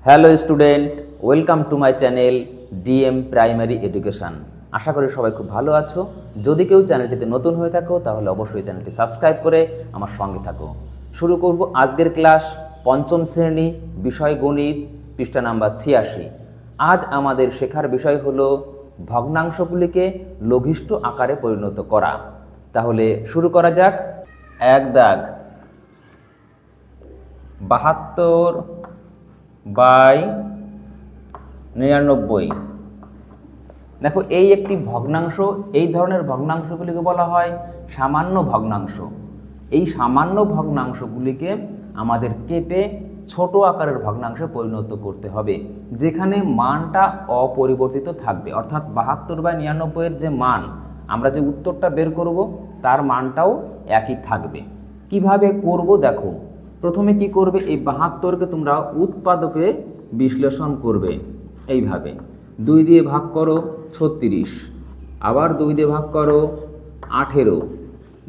Hello student, welcome to my channel DM primary education. আশা করি সবাই খুব ভালো আছো। যদি কেউ চ্যানেলটিতে নতুন হয়ে থাকো তাহলে অবশ্যই চ্যানেলটি সাবস্ক্রাইব করে আমার সঙ্গে থাকো। শুরু করব আজকের ক্লাস, পঞ্চম শ্রেণী, বিষয় গণিত, পৃষ্ঠা নাম্বার 86। আজ আমাদের শেখার বিষয় হলো ভগ্নাংশগুলিকে লঘিষ্ঠ আকারে পরিণত করা। তাহলে শুরু করা যাক। এক দাগ 72/99। দেখো, এই একটি ভগ্নাংশ। এই ধরনের ভগ্নাংশগুলিকে বলা হয় সামান্য ভগ্নাংশ। এই সামান্য ভগ্নাংশগুলিকে আমাদের কেটে ছোট আকারের ভগ্নাংশে পরিণত করতে হবে, যেখানে মানটা অপরিবর্তিত থাকবে। অর্থাৎ 72/99-এর যে মান, আমরা যে উত্তরটা বের করব তার মানটাও একই থাকবে। কিভাবে করব দেখো। প্রথমে কি করবে, এই 72কে তোমরা উৎপাদকে বিশ্লেষণ করবে। এইভাবে 2 দিয়ে ভাগ করো 36, আবার 2 দিয়ে ভাগ করো 18,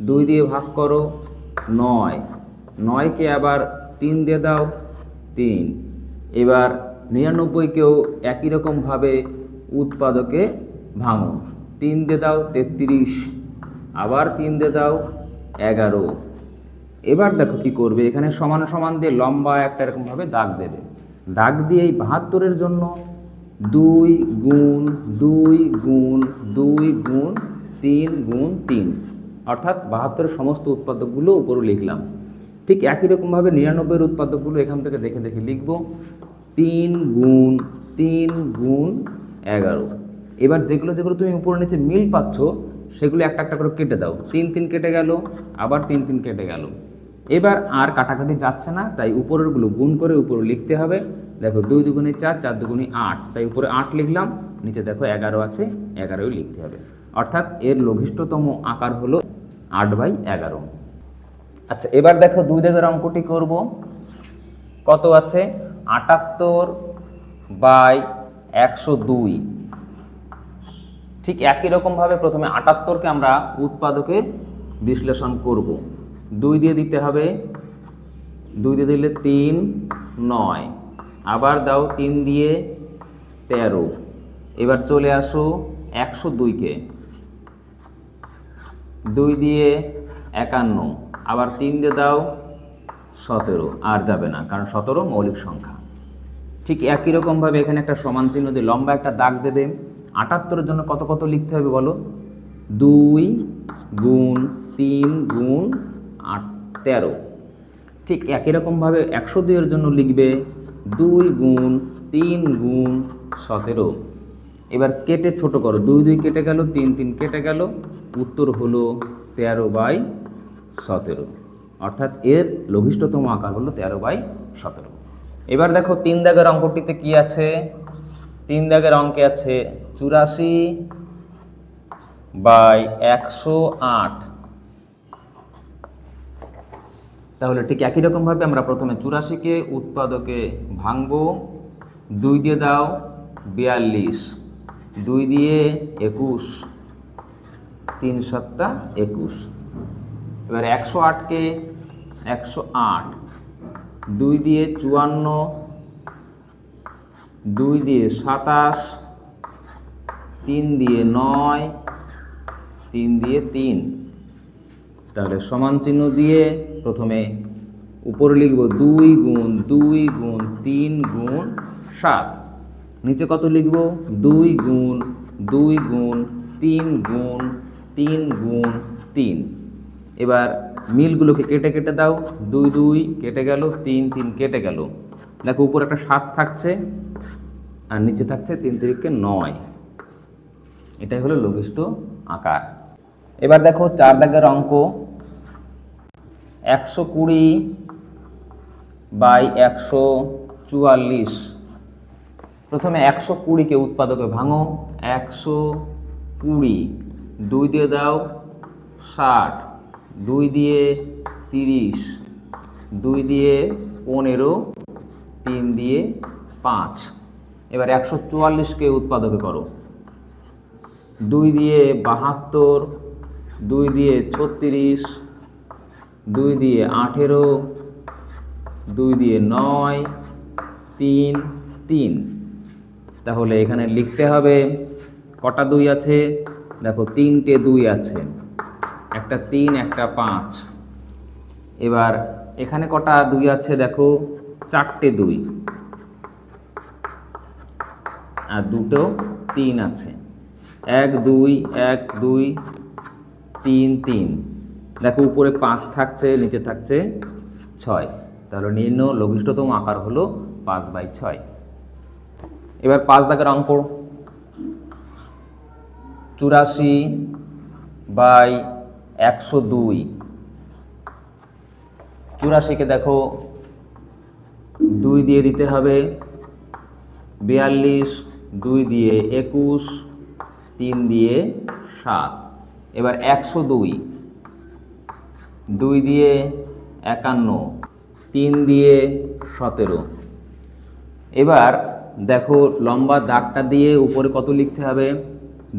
2 দিয়ে ভাগ করো 9, 9কে আবার 3 দিয়ে দাও 3। এবার 99কেও একই রকমভাবে উৎপাদকে ভাঙো। 3 দিয়ে দাও 33, আবার 3 দিয়ে দাও 11। এবার দেখো কি করবে, এখানে সমান সমান দিয়ে লম্বা একটা এরকমভাবে দাগ দেবে। দাগ দিয়ে এই 72-এর জন্য 2 গুণ 2 গুণ 2 গুণ 3 গুণ 3, অর্থাৎ 72-এর সমস্ত উৎপাদকগুলো উপরে লিখলাম। ঠিক একই রকমভাবে 99-এর উৎপাদকগুলো এখান থেকে দেখে দেখে লিখব। 3 গুণ 3 গুণ 11। এবার যেগুলো যেগুলো তুমি উপরে নিচে মিল পাচ্ছ সেগুলো একটা একটা করে কেটে দাও। 3 3 কেটে গেল, আবার 3 3 কেটে গেল। এবার আর কাটাকাটি যাচ্ছে না, তাই উপরেরগুলো গুণ করে উপরে লিখতে হবে। দেখো 2 দুগুণে 4, 4 দুগুণে 8, তাই উপরে 8 লিখলাম, নিচে দেখো 11 আছে, 11ই লিখতে হবে। অর্থাৎ এর লঘিষ্ঠতম আকার হলো 8/11। আচ্ছা, এবার দেখো 2 দাগের অঙ্কটি করব। কত আছে? 78/102। ঠিক একই রকমভাবে প্রথমে 78কে আমরা উৎপাদকে বিশ্লেষণ করব। 2 দিয়ে দিতে হবে, 2 দিয়ে দিলে 3 9, আবার দাও 3 দিয়ে 13। এবার চলে আসো 102কে, 2 দিয়ে 51, আবার 3 দিয়ে দাও 17। আর যাবে না, কারণ 17 মৌলিক সংখ্যা। ঠিক একই রকমভাবে এখানে একটা সমান চিহ্ন দিয়ে লম্বা একটা দাগ দেবে। 78-এর জন্য কত কত লিখতে হবে বলো? 2 গুণ 3 গুণ 13। ঠিক একই রকমভাবে 102-এর জন্য লিখবে 2 গুণ 3 গুণ 17। এবার কেটে ছোট করো, 2 2 কেটে গেল, 3 3 কেটে গেল, উত্তর হলো 13/17। অর্থাৎ এর লঘিষ্ঠতম আকার হলো 13/17। এবার দেখো 3 দাগের অঙ্কটিতে কি আছে? 3 দাগের অঙ্কে আছে 84/108। তাহলে ঠিক একই রকমভাবে আমরা প্রথমে 84কে উৎপাদকে ভাঙবো। 2 দিয়ে দাও 42, 2 দিয়ে 21, 3 7 21। এবার 108কে 108, 2 দিয়ে 54, 2 দিয়ে 27, 3 দিয়ে 9, 3 দিয়ে 3। তাহলে সমান চিহ্ন দিয়ে প্রথমে উপরে লিখব 2 গুণ 2 গুণ 3 গুণ 7। নিচে কত লিখব? 2 গুণ 2 গুণ 3 গুণ 3 গুণ 3। এবার মিলগুলোকে কেটে কেটে দাও। 2 2 কেটে গেল, 3 3 কেটে গেল। দেখো উপরে একটা 7 থাকছে আর নিচে থাকছে 3 3 9। এটাই হলো লঘিষ্ঠ আকার। এবার দেখো 4 দাগের অঙ্ক। 120/144। প্রথমে 120কে উৎপাদকে ভাঙো। 120, 2 দিয়ে দাও 60, 2 দিয়ে 30, 2 দিয়ে 15, 3 দিয়ে 5। এবার 144কে উৎপাদকে করো। 2 দিয়ে 72, 2 দিয়ে 36, 2 দিয়ে 18, 2 দিয়ে 9, 3 3। তাহলে এখানে লিখতে হবে কটা 2 আছে, দেখো 3টে 2 আছে, একটা 3 একটা 5। এবার এখানে কটা 2 আছে, দেখো 4টে 2 আর দুটো 3 আছে, 1 2 1 2 3 3। দেখো উপরে 5 থাকছে, নিচে থাকছে 6। তাহলে নিম্ন লঘিষ্ঠতম আকার হলো 5/6। এবার 5 দাগের অঙ্ক, 84/102। 84কে দেখো 2 দিয়ে দিতে হবে, 42, 2 দিয়ে 21, 3 দিয়ে 7। এবার 102, 2 দিয়ে 51, 3 দিয়ে 17। এবার দেখো লম্বা দাগটা দিয়ে উপরে কত লিখতে হবে,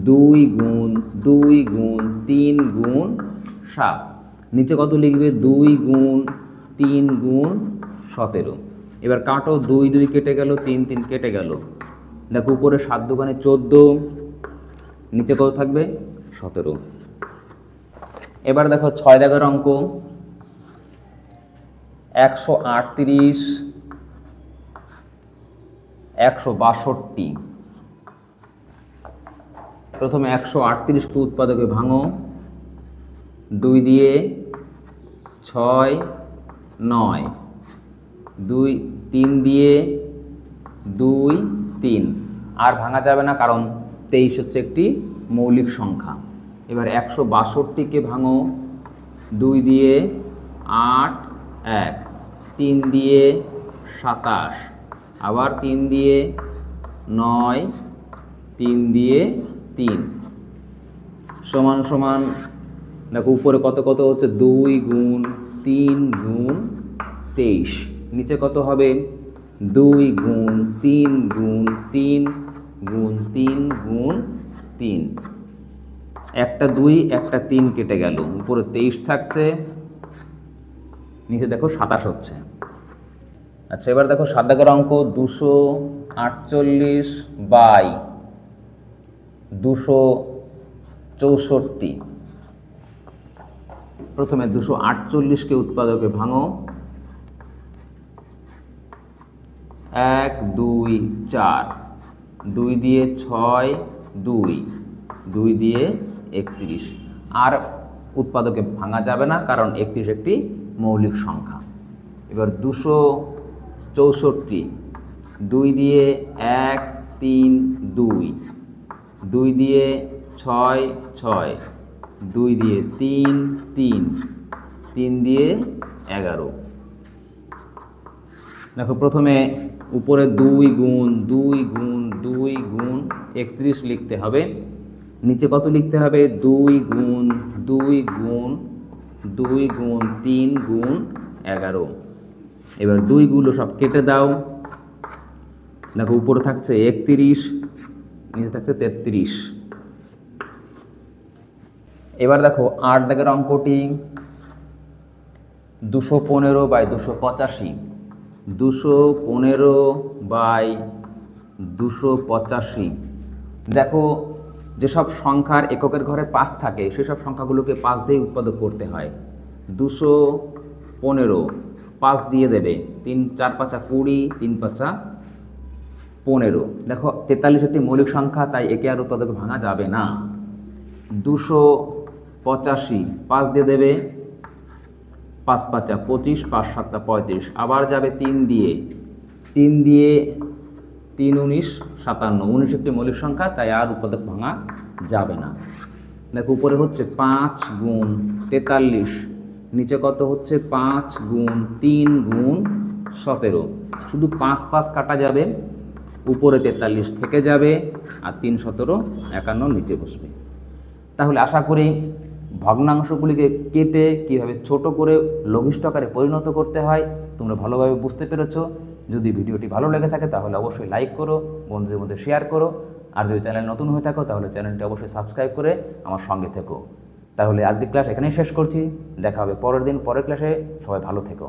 2 গুণ 2 গুণ 3 গুণ 7। নিচে কত লিখবে, 2 গুণ 3 গুণ 17। এবার কাটো, 2 2 কেটে গেল, 3 3 কেটে গেল। দেখো উপরে 7 দুগুণে 14, নিচে কত থাকবে 17। এবার দেখো 6 দাগের অঙ্ক, 138/162। প্রথমে 138কে উৎপাদকে ভাঙো, 2 দিয়ে 6 9, 2 3 দিয়ে 2 3। আর ভাঙা যাবে না, কারণ 23 হচ্ছে একটি মৌলিক সংখ্যা। এবার 162কে ভাঙো, 2 দিয়ে 8 1, 3 দিয়ে 27, আবার 3 দিয়ে 9, 3 দিয়ে 3 সমান সমান। দেখো উপরে কত কত হচ্ছে, 2 গুণ 3 গুণ 23। নিচে কত হবে, 2 গুণ 3 গুণ 3 গুণ 3 গুণ 3। একটা 2 একটা 3 কেটে গেল, উপরে 23 থাকছে, নিচে দেখো 27 হচ্ছে। আচ্ছা এবার দেখো 7 দাগের অঙ্ক, 248/264। প্রথমে 248কে উৎপাদকে ভাঙো, 1 2 4, 2 দিয়ে 6 2, 2 দিয়ে 31। আর উৎপাদকে ভাঙা যাবে না, কারণ 31 একটি মৌলিক সংখ্যা। এবার 264, 2 দিয়ে 1 3 2, 2 দিয়ে 6 6, 2 দিয়ে 3 3, 3 দিয়ে 11। দেখো প্রথমে উপরে 2 গুণ 2 গুণ 2 গুণ 31 লিখতে হবে, নিচে কত লিখতে হবে, 2 গুণ 2 গুণ 2 গুণ 3 গুণ 11। এবার 2 গুলো সব কেটে দাও। দেখো উপরে থাকছে 31, নিচে থাকছে 33। এবার দেখো 8 দাগের অঙ্কটি, 215/285। 215/285। দেখো যেসব সংখ্যার এককের ঘরে 5 থাকে সেসব সংখ্যাগুলোকে 5 দিয়ে উৎপাদক করতে হয়। 215 5 দিয়ে দেবে, 3 4 5 20, 3 5 15। দেখো 43 একটি মৌলিক সংখ্যা, তাই একে আর উৎপাদক ভাঙা যাবে না। 285 5 দিয়ে দেবে, 5 5 25, 5 7 35। আবার যাবে 3 দিয়ে, 3 দিয়ে 3 19 57। 19 একটি মৌলিক সংখ্যা, তাই আর উৎপাদক ভাঙা যাবে না। দেখো উপরে হচ্ছে 5 গুণ 43, নিচে কত হচ্ছে 5 গুণ 3 গুণ 17। শুধু 5 5 কাটা যাবে, উপরে 43 থেকে যাবে, আর 3 17 51 নিচে বসবে। তাহলে আশা করি ভগ্নাংশগুলিকে কেটে কীভাবে ছোট করে লঘিষ্ঠ আকারে পরিণত করতে হয় তোমরা ভালোভাবে বুঝতে পেরেছো। যদি ভিডিওটি ভালো লেগে থাকে তাহলে অবশ্যই লাইক করো, বন্ধুদের মধ্যে শেয়ার করো। আর যদি চ্যানেল নতুন হয়ে থাকো তাহলে চ্যানেলটি অবশ্যই সাবস্ক্রাইব করে আমার সঙ্গে থেকো। তাহলে আজকের ক্লাস এখানেই শেষ করছি, দেখা হবে পরের দিন পরের ক্লাসে। সবাই ভালো থেকো।